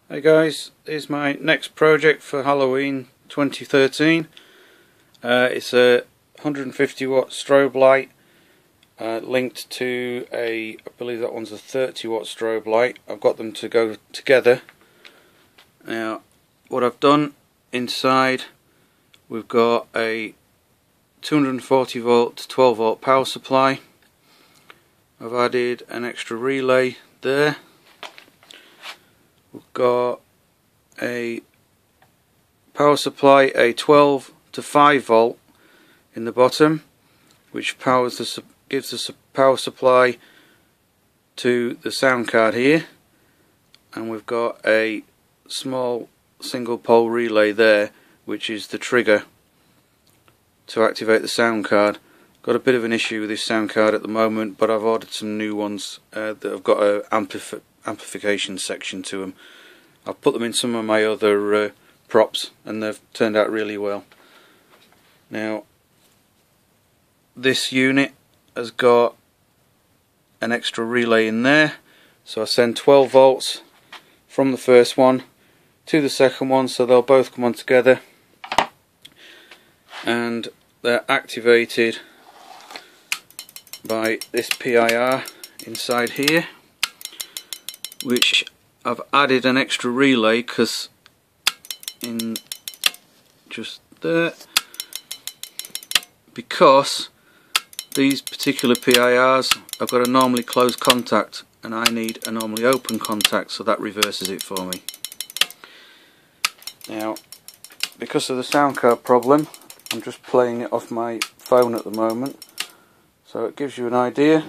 Hey guys, here's my next project for Halloween 2013. It's a 150 watt strobe light linked to I believe that one's a 30 watt strobe light. I've got them to go together. Now what I've done inside, we've got a 240 volt to 12 volt power supply. I've added an extra relay there. We've got a power supply, a 12 to 5 volt in the bottom, which gives us a power supply to the sound card here, and we've got a small single pole relay there, which is the trigger to activate the sound card. Got a bit of an issue with this sound card at the moment, but I've ordered some new ones that have got a amplification section to them. I've put them in some of my other props and they've turned out really well. Now this unit has got an extra relay in there, so I send 12 volts from the first one to the second one, so they'll both come on together, and they're activated by this PIR inside here, which I've added an extra relay because in just there, because these particular PIRs have got a normally closed contact and I need a normally open contact, so that reverses it for me. Now because of the sound card problem, I'm just playing it off my phone at the moment, so it gives you an idea.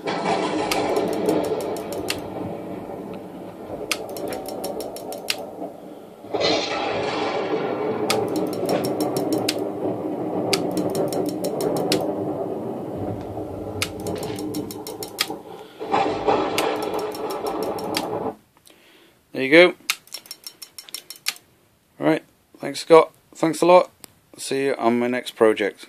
There you go. Alright, thanks Scott, thanks a lot. See you on my next project.